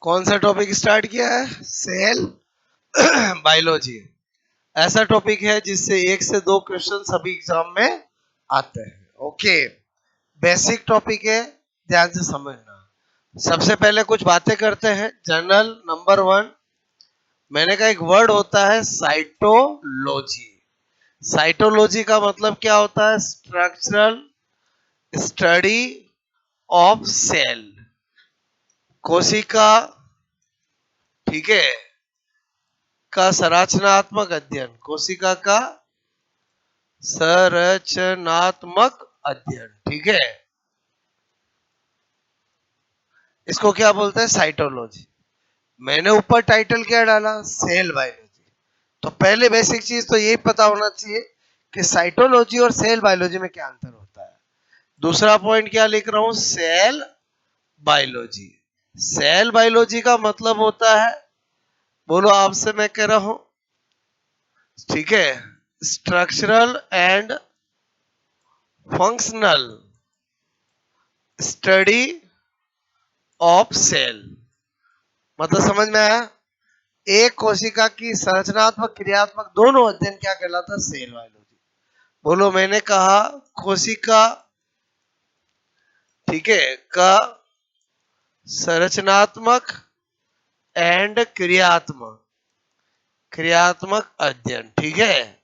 कौन सा topic start किया है? Cell biology. ऐसा टॉपिक है जिससे 1 से 2 क्वेश्चन सभी एग्जाम में आते हैं। ओके, बेसिक टॉपिक है, ध्यान से समझना। सबसे पहले कुछ बातें करते हैं। जनरल नंबर 1, मैंने कहा एक वर्ड होता है साइटोलॉजी। साइटोलॉजी का मतलब क्या होता है? स्ट्रक्चरल स्टडी ऑफ सेल, कोशिका, ठीक है, का संरचनात्मक अध्ययन। कोशिका का संरचनात्मक अध्ययन, ठीक है, इसको क्या बोलते हैं? साइटोलॉजी। मैंने ऊपर टाइटल क्या डाला? Cell biology. तो पहले बेसिक चीज तो यही पता होना चाहिए कि साइटोलॉजी और सेल बायोलॉजी में क्या अंतर होता है। दूसरा पॉइंट क्या लिख रहा हूं? Cell biology. सेल बायोलॉजी का मतलब होता है, बोलो आपसे मैं कह रहा हूं, ठीक है, structural and functional study of cell. मतलब समझ में आया? एक कोशिका की संरचनात्मक क्रियात्मक दोनों अध्ययन क्या कहलाता है? Cell biology. बोलो, मैंने कहा कोशिका, ठीक है, का संरचनात्मक एंड क्रियात्मक अध्ययन, ठीक है।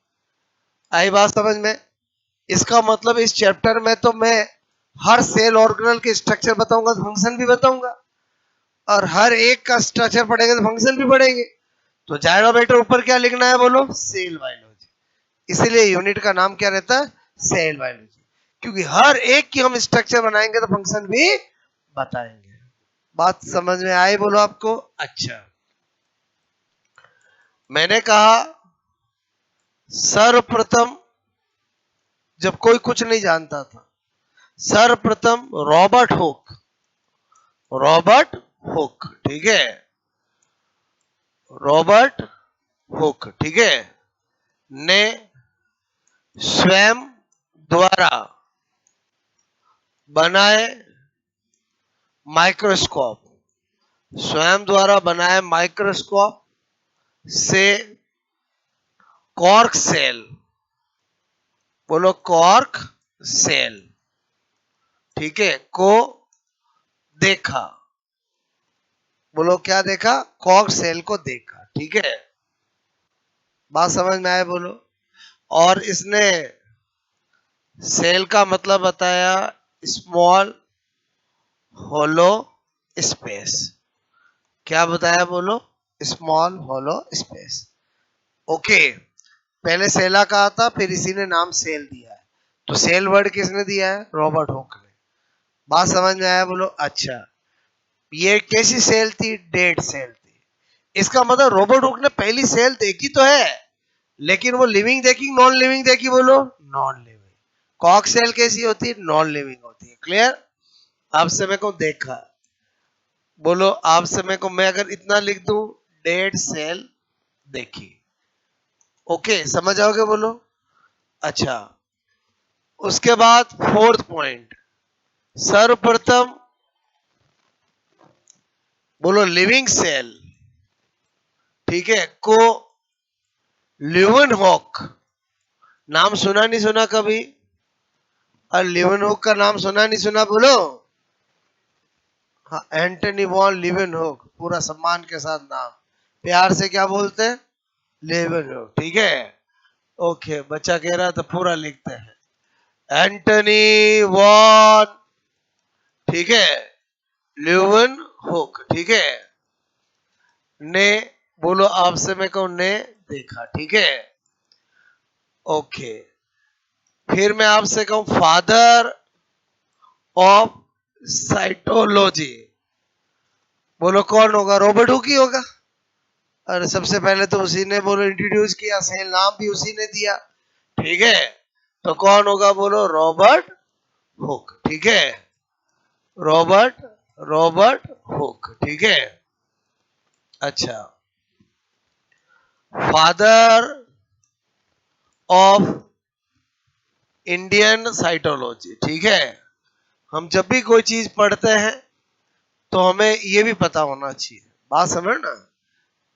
आई बात समझ में? इसका मतलब इस चैप्टर में तो मैं हर सेल ऑर्गेनल के स्ट्रक्चर बताऊंगा तो फंक्शन भी बताऊंगा, और हर एक का स्ट्रक्चर पढ़ेंगे तो फंक्शन भी पढ़ेंगे। तो जाएगा बेटा, ऊपर क्या लिखना है? बोलो, सेल बायोलॉजी। इसीलिए यूनिट का नाम क्या रहता है? सेल बायोलॉजी, क्योंकि हर एक की हम स्ट्रक्चर बनाएंगे तो फंक्शन भी बताएंगे। बात समझ में आई? बोलो आपको। अच्छा, मैंने कहा सर्वप्रथम जब कोई कुछ नहीं जानता था, सर्वप्रथम रॉबर्ट हुक, ठीक है, रॉबर्ट हुक, ठीक है, ने स्वयं द्वारा बनाए माइक्रोस्कोप, स्वयं द्वारा बनाए माइक्रोस्कोप से कॉर्क सेल, बोलो कॉर्क सेल, ठीक है, को देखा। बोलो क्या देखा? कॉर्क सेल को देखा, ठीक है। बात समझ में आए? बोलो। और इसने सेल का मतलब बताया स्मॉल होलो स्पेस। क्या बताया? बोलो, स्मॉल होलो स्पेस। ओके, पहले सेला कहा था, फिर इसी ने नाम सेल दिया है। तो सेल वर्ड किसने दिया है? रॉबर्ट हुक ने। बात समझ में आया? बोलो। अच्छा, ये कैसी सेल थी? डेड सेल थी। इसका मतलब रॉबर्ट हुक ने पहली सेल देखी तो है, लेकिन वो लिविंग देखी, नॉन लिविंग देखी? बोलो, नॉन लिविंग। कॉक सेल कैसी होती है? नॉन लिविंग होती है। क्लियर? आपसे मेरे को देखा। बोलो, आपसे मेरे को, मैं अगर इतना लिख दूं, डेड सेल देखी। ओके, समझ आओगे? बोलो। अच्छा, उसके बाद फोर्थ पॉइंट, सर्वप्रथम, बोलो लिविंग सेल, ठीक है, को ल्यूवेनहॉक, नाम सुना नहीं सुना कभी? और ल्यूवेनहॉक का नाम सुना नहीं सुना? बोलो। हाँ, एंटनी वॉन ल्यूवेनहॉक, पूरा सम्मान के साथ नाम, प्यार से क्या बोलते हैं? ल्यूवेनहॉक, ठीक है। ओके, बच्चा कह रहा तो पूरा लिखते हैं, एंटनी वॉन, ठीक है, ल्यूवेनहॉक, ठीक है, ने, बोलो आपसे मैं कहूं, ने देखा, ठीक है। ओके, फिर मैं आपसे कहूं फादर ऑफ साइटोलॉजी, बोलो कौन होगा? रॉबर्ट हुक ही होगा। और सबसे पहले तो उसी ने, बोलो, इंट्रोड्यूस किया, सेल नाम भी उसी ने दिया, ठीक है। तो कौन होगा? बोलो, रॉबर्ट हुक, ठीक है, रॉबर्ट हुक, ठीक है। अच्छा, फादर ऑफ इंडियन साइटोलॉजी, ठीक है। हम जब भी कोई चीज पढ़ते हैं, तो हमें ये भी पता होना चाहिए। बात समझ ना,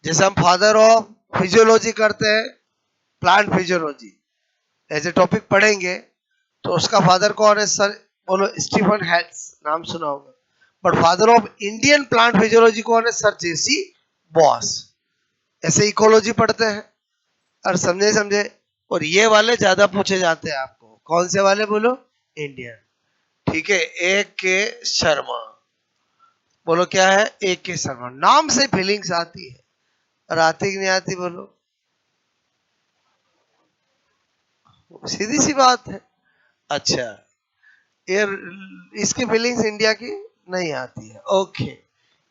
जैसे हम फादर ऑफ फिजियोलॉजी करते हैं, प्लांट फिजियोलॉजी ऐसे टॉपिक पढ़ेंगे, तो उसका फादर कौन है सर? बोलो, स्टीफन हेल्स, नाम सुना होगा। But father of Indian plant physiology कौन है सर? जेसी बॉस। ऐसे इकोलॉजी पढ़ते हैं। और समझे समझे। और ये वाले ज्यादा पूछे जाते हैं आपको। कौन से वाले बोलो? इंडियन। ठीक है, ए के शर्मा। बोलो क्या है? ए के शर्मा। नाम से फीलिंग्स आती है, और आती कि नहीं आती बोलो? सीधी सी बात है। अच्छा, ये इसकी फीलिंग्स इंडिया की नहीं आती है। ओके,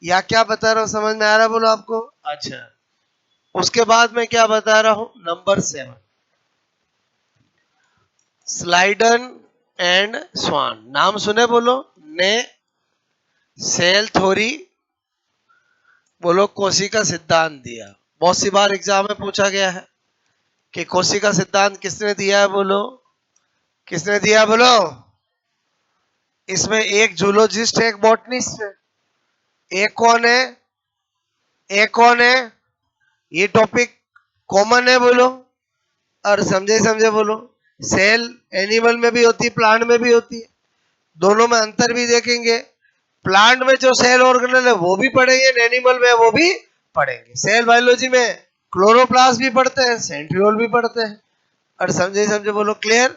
या क्या बता रहा हूँ समझ में आ रहा है बोलो आपको? अच्छा, उसके बाद मैं क्या बता रहा हूं? नंबर 7, स्लाइडन एंड स्वान। नाम सुने बोलो? ने सेल थ्योरी, बोलो कोशिका सिद्धांत दिया। बहुत सी बार एग्जाम में पूछा गया है कि कोशिका सिद्धांत किसने दिया है बोलो? किसने दिया बोलो? इसमें एक जूलॉजिस्ट है, एक बॉटनिस्ट है। एक कौन है? एक कौन है? ये टॉपिक कॉमन है बोलो। और समझे समझे बोलो। सेल एनिमल में भी होती है, प्लांट में भी होती है। दोनों में अंतर भी देखेंगे। प्लांट में जो सेल ऑर्गेनल है वो भी पढ़ेंगे, एनिमल में वो भी पढ़ेंगे। सेल बायोलॉजी में क्लोरोप्लास्ट भी पढ़ते हैं, सेंट्रियोल भी पढ़ते हैं। और समझे समझे बोलो, क्लियर?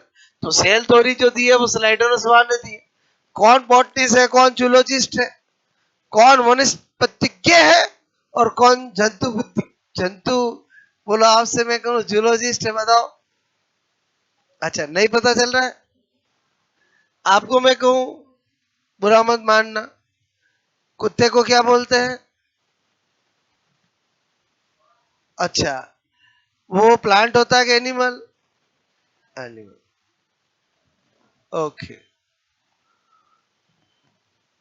तो सेल थ्योरी जो दी है वो स्लाइडर और स्वान ने दी है। कौन बॉटनिस्ट है, कौन जूलॉजिस्ट है, कौन वनस्पतिज्ञ है, और कौन जंतु जंतु? बोलो, आपसे मैं कहूँ जूलॉजिस्ट है, बताओ। अच्छा, नहीं पता चल रहा है आपको? मैं कहूँ, बुरा मत मानना, कुत्ते को क्या बोलते हैं? अच्छा, वो प्लांट होता है कि एनिमल? एनिमल। ओके,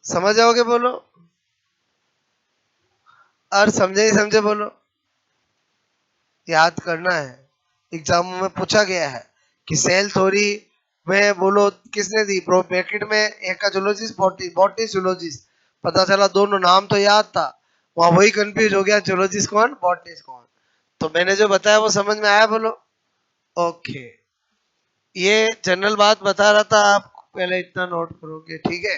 समझ जाओगे बोलो? और समझे ही समझे बोलो? याद करना है, एग्जाम में पूछा गया है कि सेल थ्योरी में बोलो किसने दी? प्रो ब्रैकेट में एक का जूलॉजिस्ट, बॉटनिस्ट जूलॉजिस्ट। पता चला दोनों नाम तो याद था, वहां वही कंफ्यूज हो गया, जूलॉजिस्ट कौन, बॉटनिस्ट कौन। तो मैंने जो बताया वो समझ में आया बोलो? ओके, ये जनरल बात बता रहा था, आप पहले इतना नोट करोगे, ठीक है?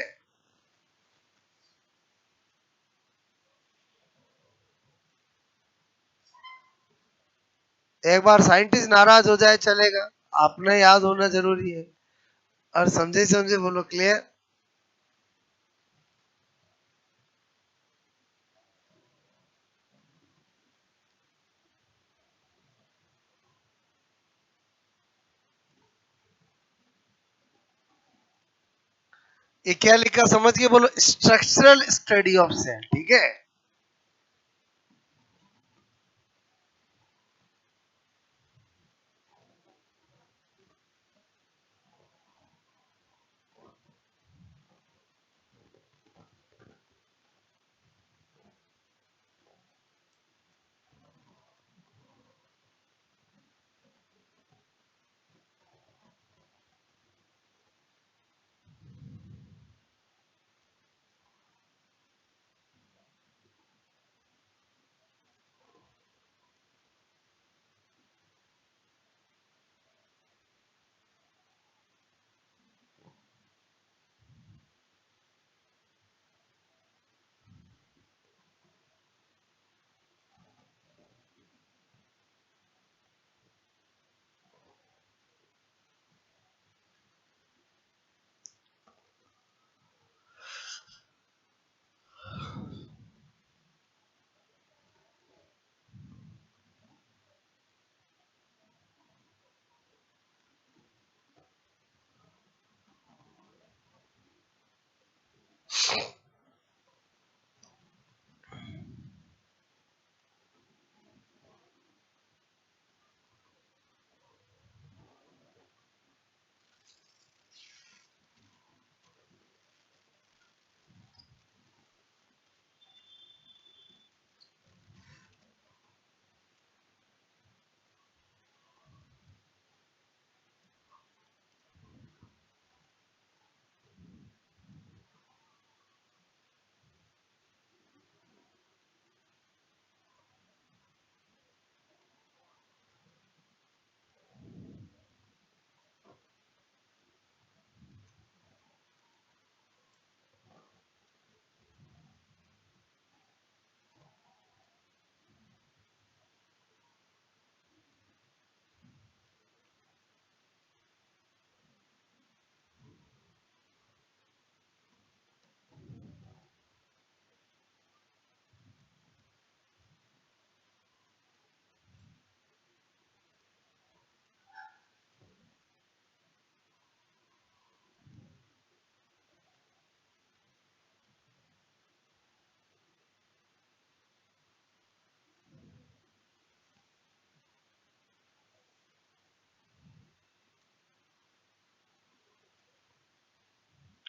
एक बार साइंटिस्ट नाराज हो जाए चलेगा, आपने याद होना जरूरी है। और समझे समझे बोलो, क्लियर? ये क्या लिखा समझ के बोलो? स्ट्रक्चरल स्टडी ऑफ सेल, ठीक है?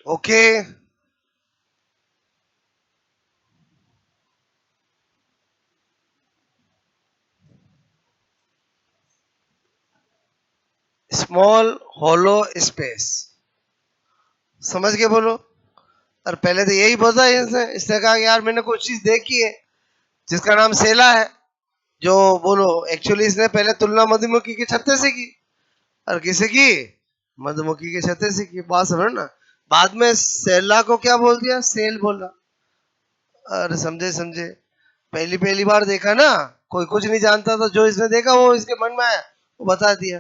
ओके, स्मॉल होलो स्पेस, समझ के बोलो। और पहले तो यही बोला इसने कहा कि यार मैंने कुछ चीज देखी है जिसका नाम सेला है, जो बोलो एक्चुअली इसने पहले तुलना मधुमक्खी के छत्ते से की। और किसे की? मधुमक्खी के छत्ते से की, बात समझ ना। बाद में सेला को क्या बोल दिया? सेल बोला। अरे समझे समझे, पहली पहली बार देखा ना, कोई कुछ नहीं जानता था, जो इसने देखा वो इसके मन में आया वो बता दिया।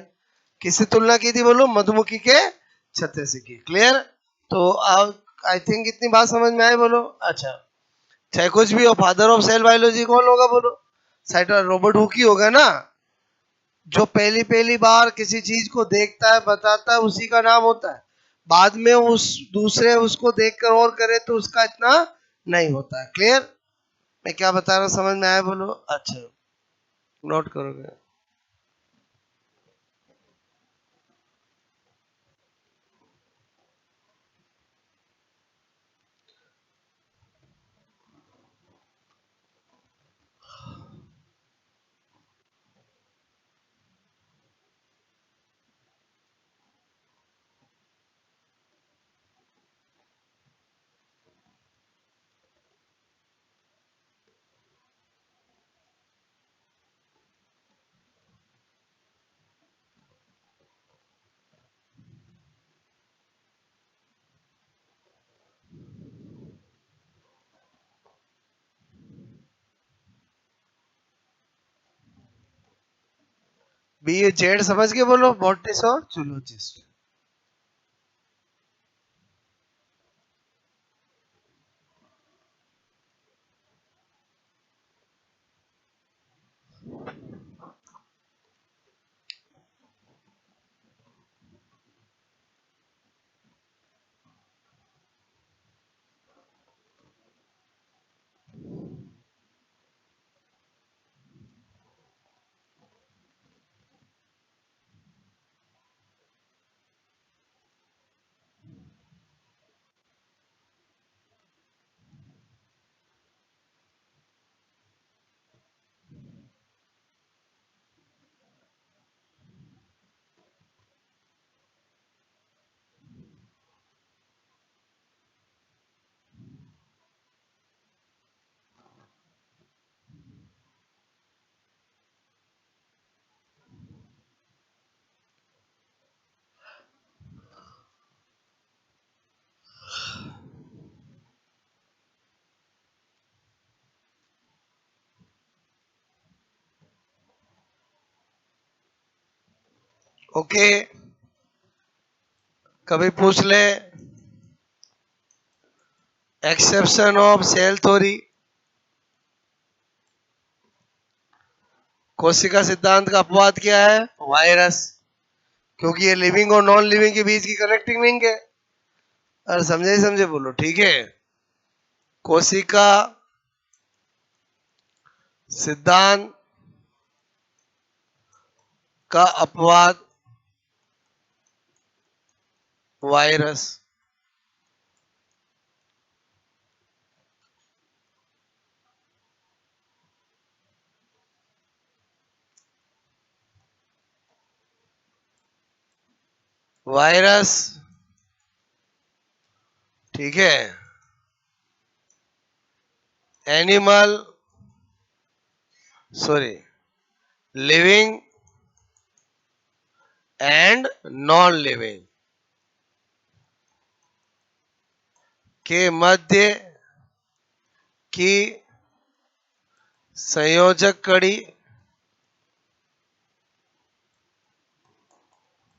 किससे तुलना की थी बोलो? मधुमक्खी के छत्ते से की। क्लियर? तो अब आई थिंक इतनी बात समझ में आई बोलो। अच्छा, चाहे कुछ भी हो, फादर ऑफ सेल बायोलॉजी कौन होगा बोलो? साइटर रॉबर्ट हुक ही होगा ना। जो पहली पहली बार किसी चीज को देखता है, बताता है, उसी का नाम होता है। बाद में उस दूसरे उसको देखकर और करे तो उसका इतना नहीं होता है। क्लियर? मैं क्या बता रहा हूँ समझ में आया बोलो? अच्छा, नोट करोगे? बी ए जेड समझ के बोलो, बॉटनिस्ट और जूलॉजिस्ट। ओके, कभी पूछ ले एक्सेप्शन ऑफ सेल थ्योरी, कोशिका सिद्धांत का अपवाद क्या है? वायरस, क्योंकि ये लिविंग और नॉन लिविंग के बीच की कनेक्टिंग लिंक है। और समझे समझे बोलो, ठीक है। कोशिका सिद्धांत का अपवाद वायरस। वायरस, ठीक है, animal, sorry, living and non living के मध्य की संयोजक कड़ी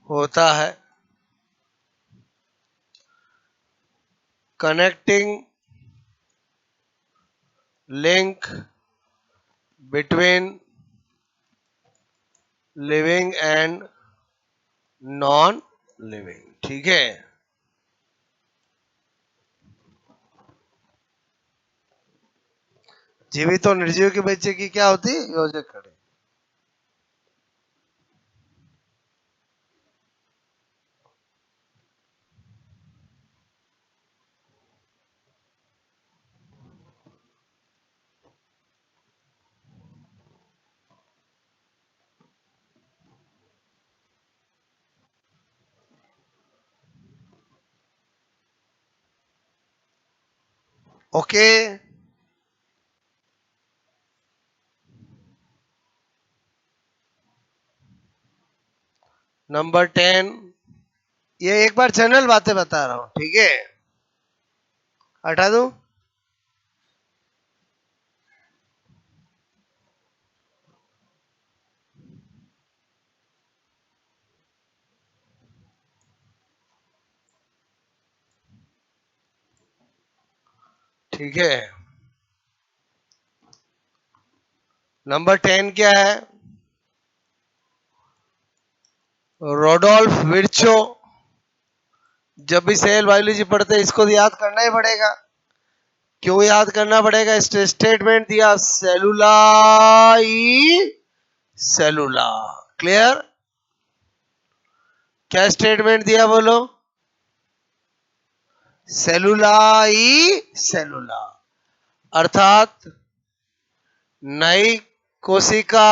होता है। Connecting link between living and non living, ठीक है। जीवित और निर्जीव के बच्चे की क्या होती है? योजक कड़ी। ओके। नंबर 10, ये एक बार जनरल बातें बता रहा हूं, ठीक है? हटा दूं? ठीक है। नंबर 10 क्या है? रोडोल्फ विर्चो। जब भी सेल बायोलॉजी पढ़ते हैं इसको याद करना ही पड़ेगा। क्यों याद करना पड़ेगा? स्टेटमेंट दिया, सेलुलाई सेलुला। क्लियर? क्या स्टेटमेंट दिया बोलो? सेलुलाई सेलुला, अर्थात नई कोशिका,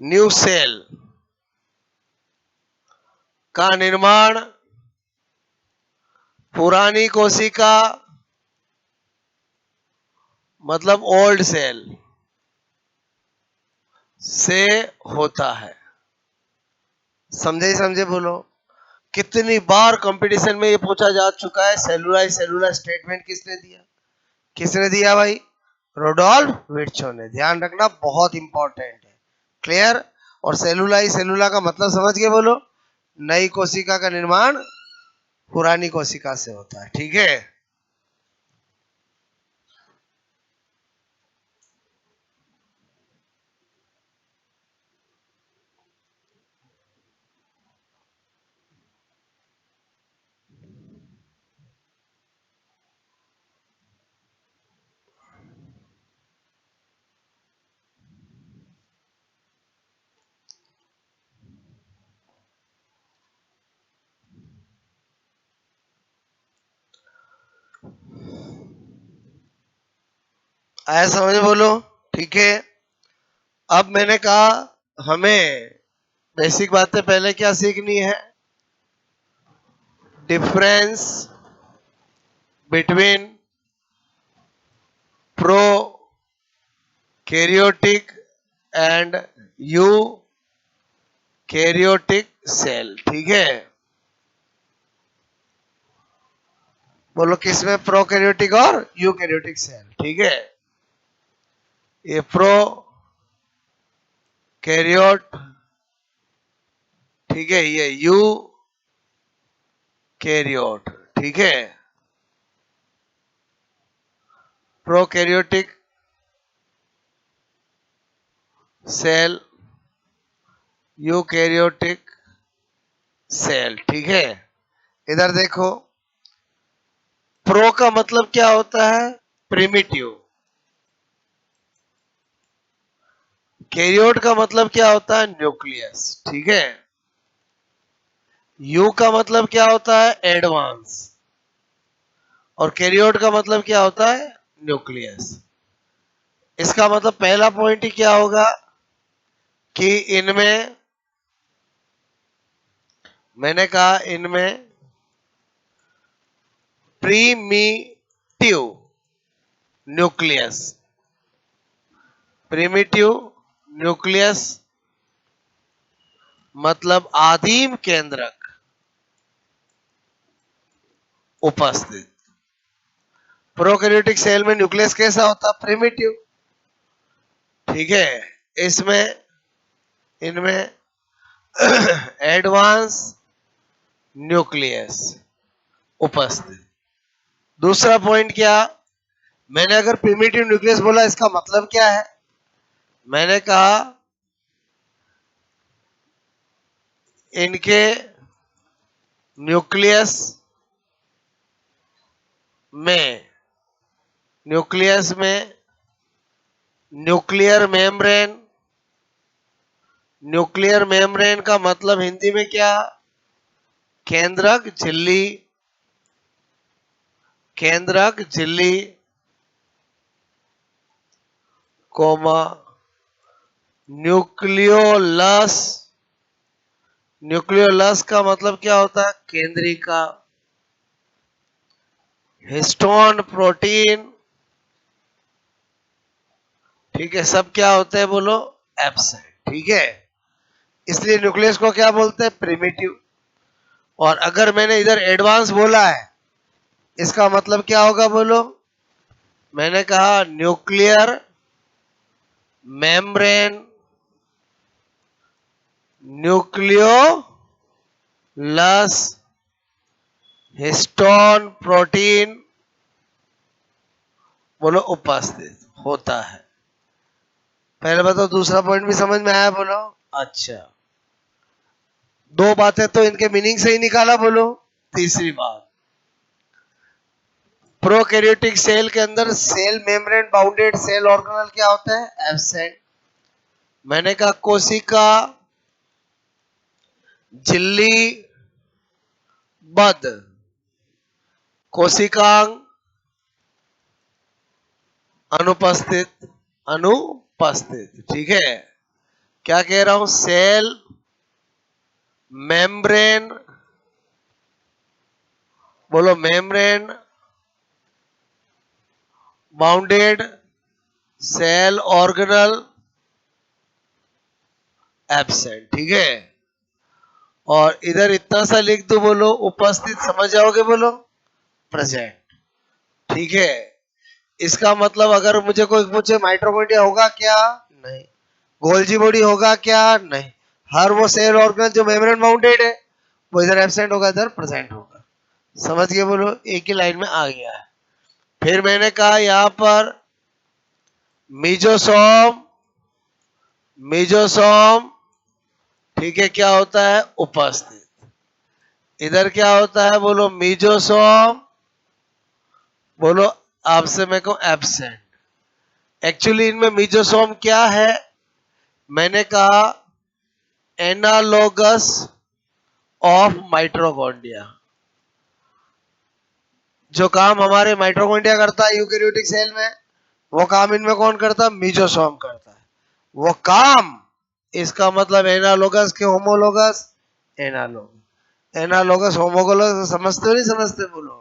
न्यू सेल का निर्माण पुरानी कोशिका मतलब ओल्ड सेल से होता है। समझे ही समझे बोलो। कितनी बार कंपटीशन में ये पूछा जा चुका है, सेलुलाई सेलुला स्टेटमेंट किसने दिया? किसने दिया भाई? रोडोल्फ विर्चो ने। ध्यान रखना, बहुत इंपॉर्टेंट है। क्लियर? और सेलुलाई सेलुला का मतलब समझ के बोलो? नई कोशिका का निर्माण पुरानी कोशिका से होता है। ठीक है? आया समझ बोलो? ठीक है। अब मैंने कहा हमें बेसिक बातें पहले क्या सीखनी है? Difference between prokaryotic and eukaryotic cell. ठीक है? बोलो किसमें? प्रोकैरियोटिक और यूकैरियोटिक सेल। ठीक है? ये प्रो कैरियोट, ठीक है, ये यू कैरियोट। ठीक है? Prokaryotic cell, eukaryotic cell. ठीक है? इधर देखो, प्रो का मतलब क्या होता है? प्रिमिटिव। कैरियोट का मतलब क्या होता है? न्यूक्लियस। ठीक है? यू का मतलब क्या होता है? एडवांस। और कैरियोट का मतलब क्या होता है? न्यूक्लियस। इसका मतलब पहला पॉइंट ही क्या होगा कि इनमें, मैंने कहा इनमें प्रीमिटिव न्यूक्लियस, प्रीमिटिव न्यूक्लियस मतलब आदिम केंद्रक उपस्थित। प्रोकैरियोटिक सेल में न्यूक्लियस कैसा होता है? प्रिमिटिव। ठीक है? इसमें, इनमें एडवांस न्यूक्लियस उपस्थित। दूसरा पॉइंट क्या? मैंने अगर प्रिमिटिव न्यूक्लियस बोला इसका मतलब क्या है? मैंने कहा इनके न्यूक्लियस में, न्यूक्लियस में न्यूक्लियर मेम्ब्रेन, न्यूक्लियर मेम्ब्रेन का मतलब हिंदी में क्या? केंद्रक झिल्ली, केंद्रक झिल्ली कोमा न्यूक्लियोलस। न्यूक्लियोलस का मतलब क्या होता है? केंद्रिका। हिस्टोन, प्रोटीन, ठीक है, सब क्या होते हैं बोलो, एब्सेंट। ठीक है, इसलिए न्यूक्लियस को क्या बोलते हैं, प्रिमिटिव। और अगर मैंने इधर एडवांस बोला है, इसका मतलब क्या होगा बोलो, मैंने कहा nuclear membrane, nucleolus, histone, protein, बोलो उपस्थित होता है। पहले बताओ, दूसरा पॉइंट भी समझ में आया बोलो। अच्छा, दो बातें तो इनके मीनिंग से ही निकाला बोलो। तीसरी बात, प्रोकैरियोटिक सेल के अंदर cell membrane bounded cell organelle क्या होता है, एब्सेंट। मैंने कहा कोशिका, झिल्ली, बद, कोशिकांग, अनुपस्थित, अनुपस्थित। ठीक है, क्या कह रहा हूं, सेल मेम्ब्रेन, बोलो membrane bounded cell organelle absent. ठीक है, और इधर इतना सा लिख दो बोलो, उपस्थित समझ जाओगे बोलो, प्रेजेंट। ठीक है, इसका मतलब अगर मुझे कोई पूछे माइटोकॉन्ड्रिया होगा क्या, नहीं। गोल्जी बॉडी होगा क्या, नहीं। हर वो सेल ऑर्गन जो मेम्ब्रेन बाउंडेड है वो इधर एब्सेंट होगा, इधर प्रेजेंट होगा। समझ गए बोलो, एक ही लाइन में आ गया है। फिर मैंने कहा यहां पर मीजोसोम, मीजोसोम, ठीक है, क्या होता है, उपस्थित। इधर क्या होता है बोलो, मीजोसोम, बोलो आपसे मैं कहूं एब्सेंट। एक्चुअली इनमें मीजोसोम क्या है, मैंने कहा एनालोगस ऑफ माइटोकॉन्ड्रिया। जो काम हमारे माइटोकॉन्ड्रिया करता है यूकेरियोटिक सेल में, वो काम इनमें कौन करता है, मीजोसोम करता है। वो काम, इसका मतलब एनालोगस के होमोलोगस, एनालोगस, एनालोगस होमोलोगस, समझते हो नहीं समझते बोलो।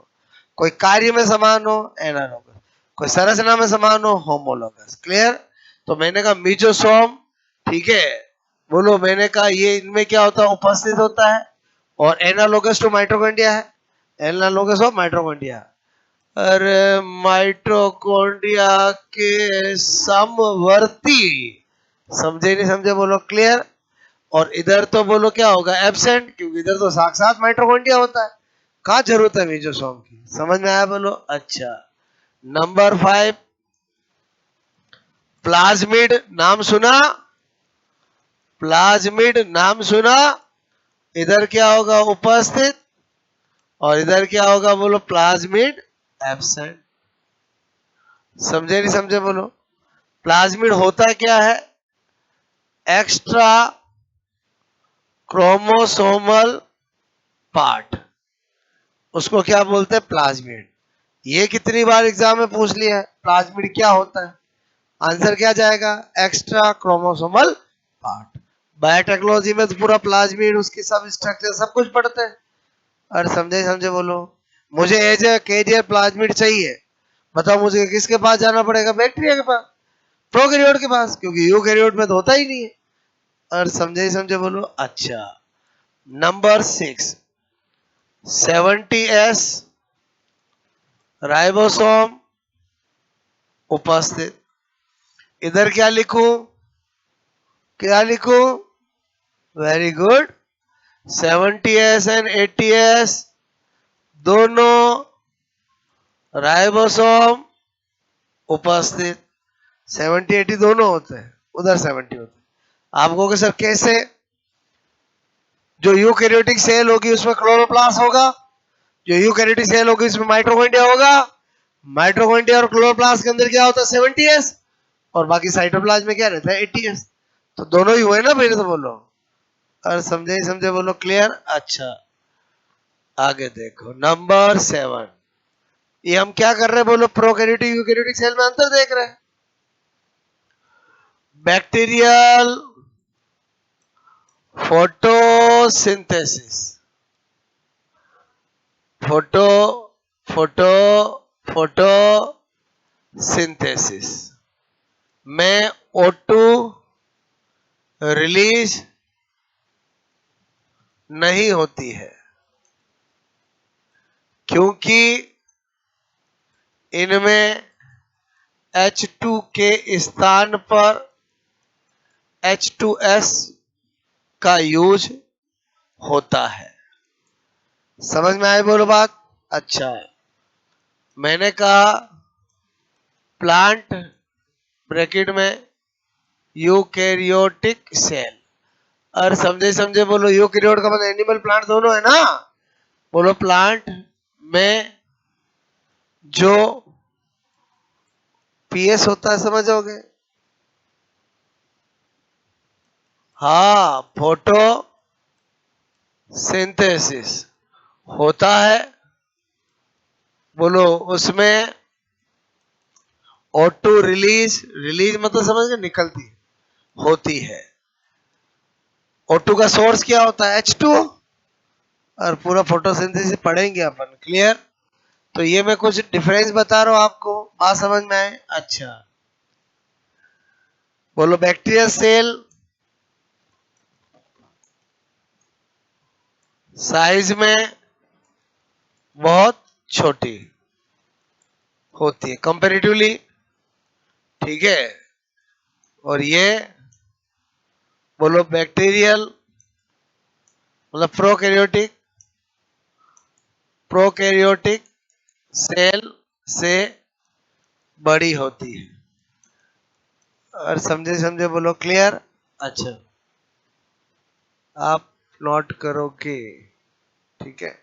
कोई कार्य में समान हो, एनालोगस, कोई संरचना में समान हो, होमोलोगस। क्लियर। तो मैंने कहा मीजोसोम, ठीक है, बोलो मैंने कहा ये इनमें क्या होता है, उपस्थित होता है। और एनालोगस टू माइटोकॉन्ड्रिया है, एनालोगस ऑफ माइटोकॉन्ड्रिया। अरे माइटोकॉन्ड्रिया के समवर्ती, समझे नहीं समझे बोलो, क्लियर। और इधर तो बोलो क्या होगा, एब्सेंट, क्योंकि इधर तो साक्षात माइटोकॉन्ड्रिया होता है। कहाँ जरूरत है मीजोसोम की, समझ में आया बोलो। अच्छा, नंबर 5, प्लाज्मिड, नाम सुना, प्लाज्मिड नाम सुना। इधर क्या होगा, उपस्थित, और इधर क्या होगा बोलो, प्लाज्मिड एब्सेंट। समझे नहीं समझे बोलो। प्लाज्मिड होता क्या है, एक्स्ट्रा क्रोमोसोमल पार्ट, उसको क्या बोलते हैं, प्लाज्मिड। ये कितनी बार एग्जाम में पूछ लिया है, प्लाज्मिड क्या होता है। आंसर क्या जाएगा, एक्स्ट्रा क्रोमोसोमल पार्ट। बायोटेक्नोलॉजी में तो पूरा प्लाज्मिड, उसकी सब स्ट्रक्चर सब कुछ पढ़ते हैं। और समझे समझे बोलो। मुझे एज ए कैरियर प्लाज्मिड चाहिए, बताओ मुझे किसके पास जाना पड़ेगा, बैक्टीरिया के पास, प्रोकैरियोट के पास, क्योंकि यूकैरियोट में तो होता ही नहीं है। और समझे समझे बोलो। अच्छा, नंबर 6, 70s राइबोसोम उपस्थित। इधर क्या लिखूं, क्या लिखूं, very good, 70s and 80s दोनों राइबोसोम उपस्थित। 70-80 दोनों होते हैं, उधर 70 होते हैं। आपको कि सर कैसे, जो यूकैरियोटिक सेल होगी उसमें क्लोरोप्लास्ट होगा, जो यूकैरियोटिक सेल होगी उसमें माइटोकॉन्ड्रिया होगा। माइटोकॉन्ड्रिया और क्लोरोप्लास्ट के अंदर क्या होता है, 70s, और बाकी साइटोप्लाज्म में क्या रहता है, 80s। तो दोनों ही हुए ना, फिर से बोलो। और समझे समझे बोलो, क्लियर। अच्छा, आगे देखो, नंबर 7, ये हम क्या कर रहे हैं बोलो, प्रोकैरियोटिक यूकैरियोटिक सेल में अंतर देख रहे हैं। Bacterial photosynthesis, photo photo photo synthesis में O2 रिलीज नहीं होती है क्योंकि इनमें H2 के स्थान पर H2S का यूज होता है। समझ में आई बोलो बात? अच्छा, मैंने कहा प्लांट ब्रैकेट में यूकैरियोटिक सेल, और समझे समझे बोलो, यूकैरियोट का मतलब एनिमल प्लांट दोनों है ना। बोलो प्लांट में जो पीएस होता है समझोगे? हाँ, फोटो सिंथेसिस होता है। बोलो उसमें O2 रिलीज, रिलीज मतलब समझ गए, निकलती होती है। O2 का सोर्स क्या होता है? H2O। और पूरा फोटोसिंथेसिस पढ़ेंगे अपन, क्लियर? तो ये मैं कुछ डिफरेंस बता रहा हूं आपको, बात समझ में आए? अच्छा, बोलो बैक्टीरियल सेल साइज में बहुत छोटी होती है कंपेरेटिवली, ठीक है। और ये बोलो बैक्टीरियल मतलब प्रोकैरियोटिक सेल से बड़ी होती है। और समझे समझे बोलो क्लियर? अच्छा, आप नोट करोगे, ठीक है।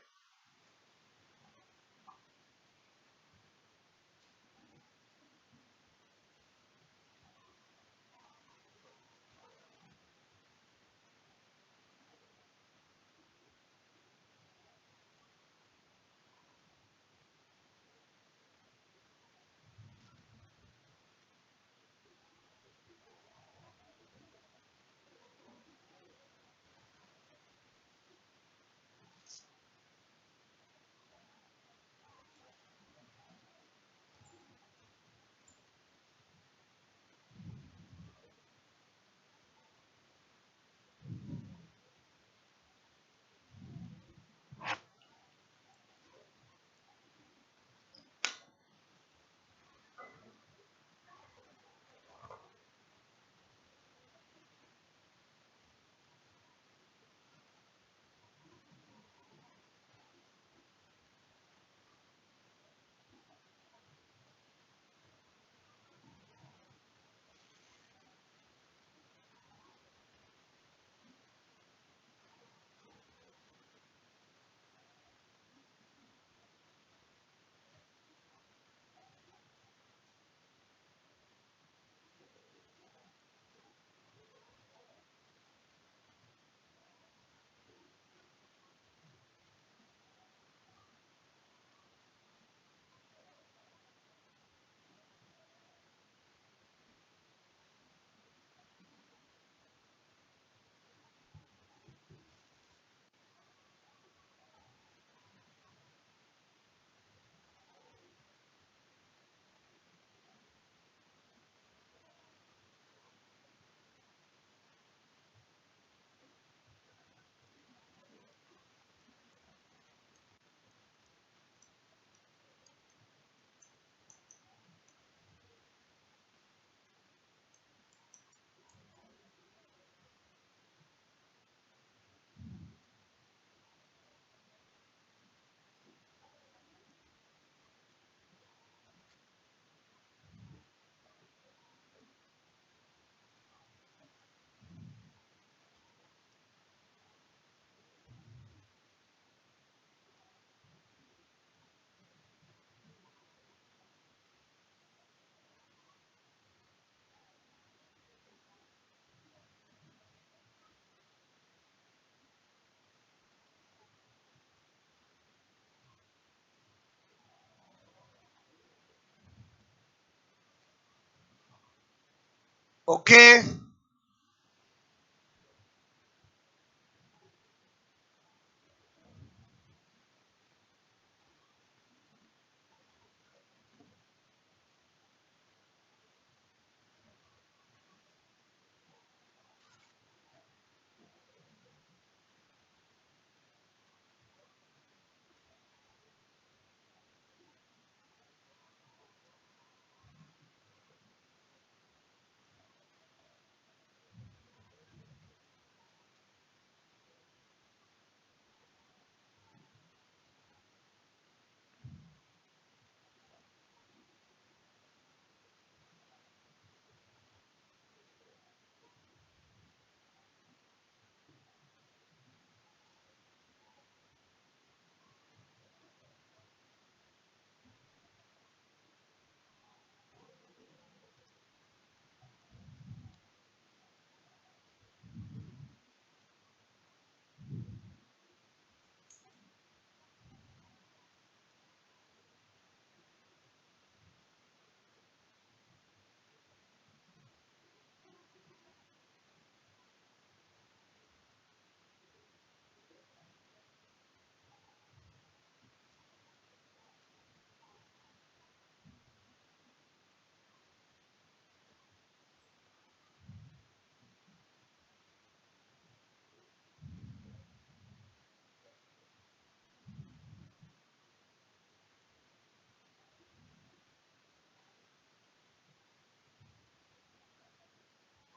ओके,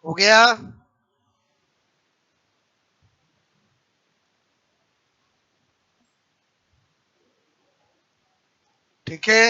हो गया? ठीक है।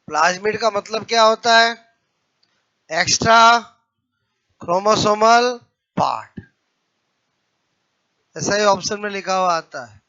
प्लाज्मिड का मतलब क्या होता है? एक्स्ट्रा क्रोमोसोमल पार्ट, ऐसा ही ऑप्शन में लिखा हुआ आता है।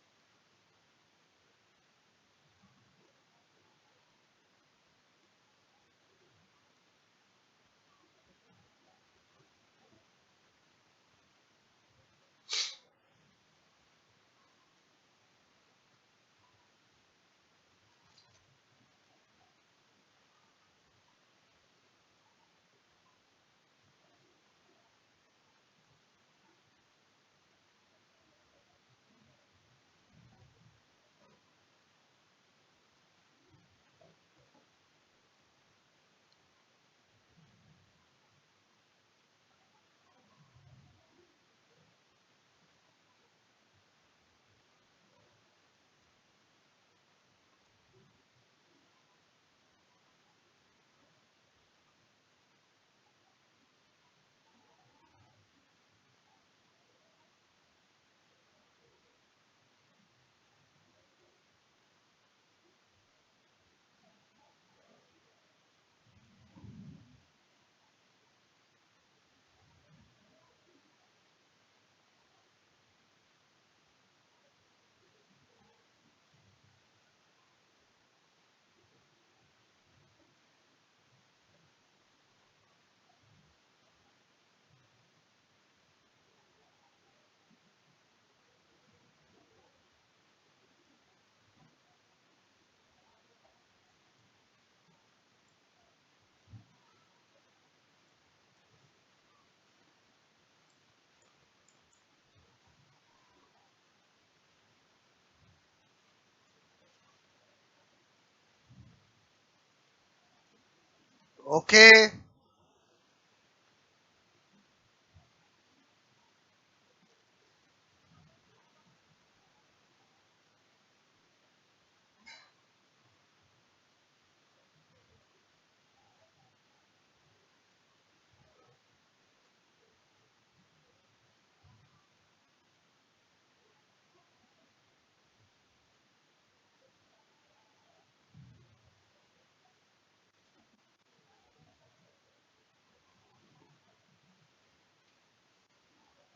ओके।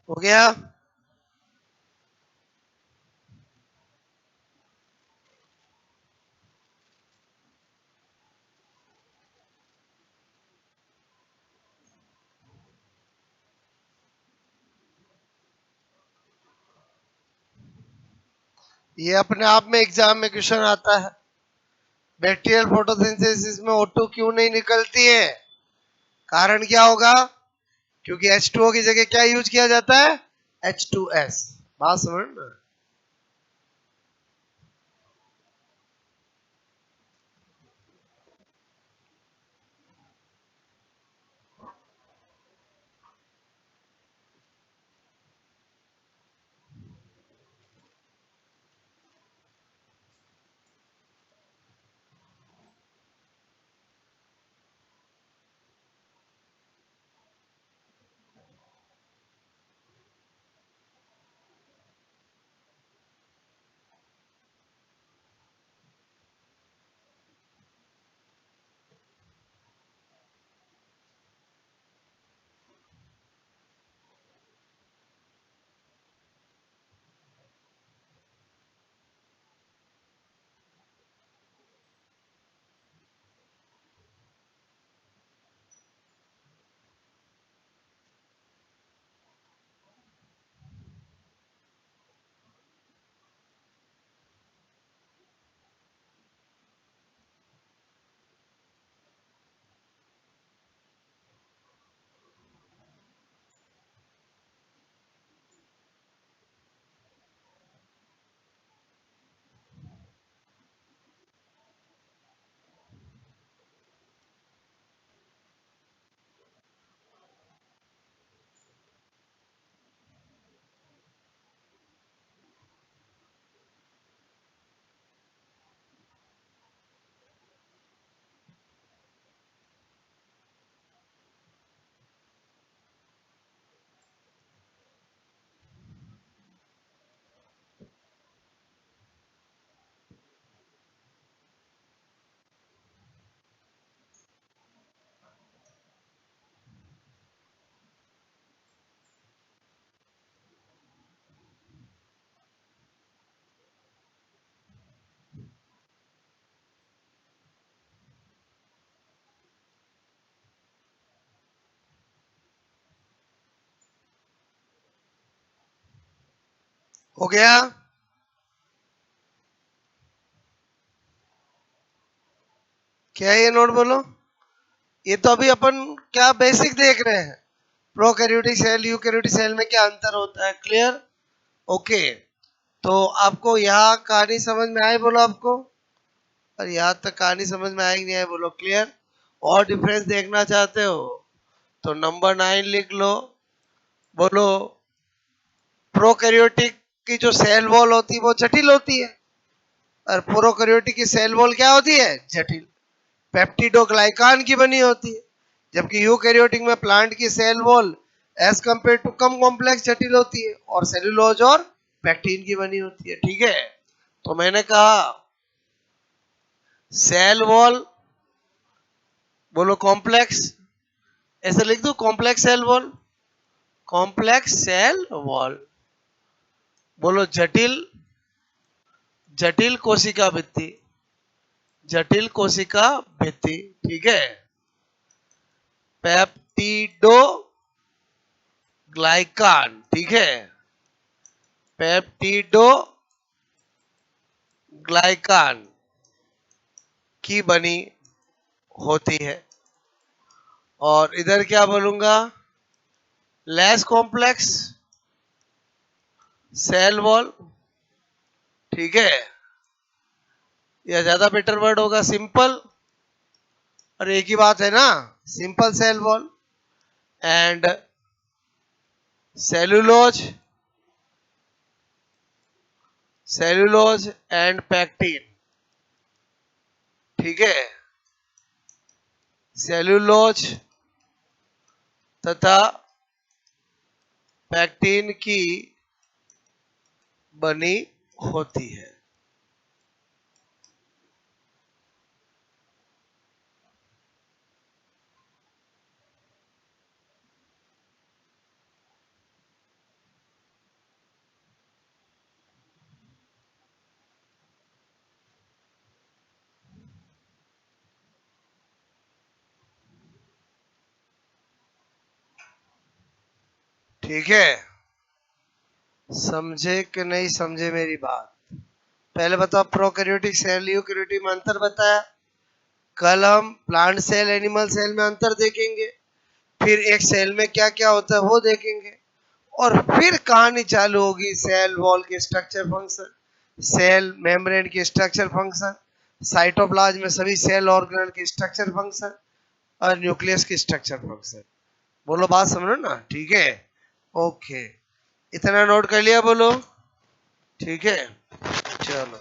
हो गया? ये अपने आप में एग्जाम में क्वेश्चन आता है। बैक्टीरियल फोटोसिंथेसिस में O2 क्यों नहीं निकलती है? कारण क्या होगा? क्योंकि H2O की जगह क्या यूज किया जाता है? H2S। बात समझ ना? हो गया? क्या है ये नोट बोलो? ये तो अभी अपन क्या बेसिक देख रहे हैं, प्रोकैरियोटिक सेल यूकैरियोटिक सेल में क्या अंतर होता है। क्लियर? ओके। तो आपको यहाँ कहानी समझ में आई बोलो आपको? और यहाँ तक कहानी समझ में आई नहीं आई बोलो? क्लियर? और डिफरेंस देखना चाहते हो तो नंबर 9 लिख लो। बोलो प्रोकैरियोटिक की जो सेल वॉल होती है वो जटिल होती है, और प्रोकैरियोटिक की सेल वॉल क्या होती है? जटिल, पेप्टिडोग्लाइकान की बनी होती है। जबकि यूकैरियोटिक में प्लांट की cell wall as compare to कम कॉम्प्लेक्स जटिल होती है और सेलुलोज और पैक्टीन की बनी होती है। ठीक है? तो मैंने कहा सेल वॉल बोलो कॉम्प्लेक्स, ऐसे लिख दो complex cell wall, complex cell wall. बोलो जटिल, जटिल कोशिका भित्ति, जटिल कोशिका भित्ति। ठीक है? पेप्टिडो ग्लाइकान, ठीक है, पेप्टिडो ग्लाइकान की बनी होती है। और इधर क्या बोलूंगा? Less complex cell wall. ठीक है? या ज्यादा बेटर वर्ड होगा सिंपल, और एक ही बात है ना, simple cell wall and cellulose, cellulose and pectin. ठीक है? सेलुलोज तथा पैक्टीन की बनी होती है। ठीक है? समझे कि नहीं समझे मेरी बात? पहले बताओ प्रोकैरियोटिक सेल यूकैरियोटिक में अंतर बताया। कल हम प्लांट सेल एनिमल सेल में अंतर देखेंगे, फिर एक सेल में क्या क्या होता है वो देखेंगे, और फिर कहानी चालू होगी सेल वॉल के स्ट्रक्चर फंक्शन, सेल मेम्ब्रेन की स्ट्रक्चर फंक्शन, साइटोप्लाज्म में सभी सेल ऑर्गेनल की स्ट्रक्चर फंक्शन, और न्यूक्लियस की स्ट्रक्चर फंक्शन। बोलो बात समझो ना? ठीक है? ओके, इतना नोट कर लिया बोलो? ठीक है, चलो।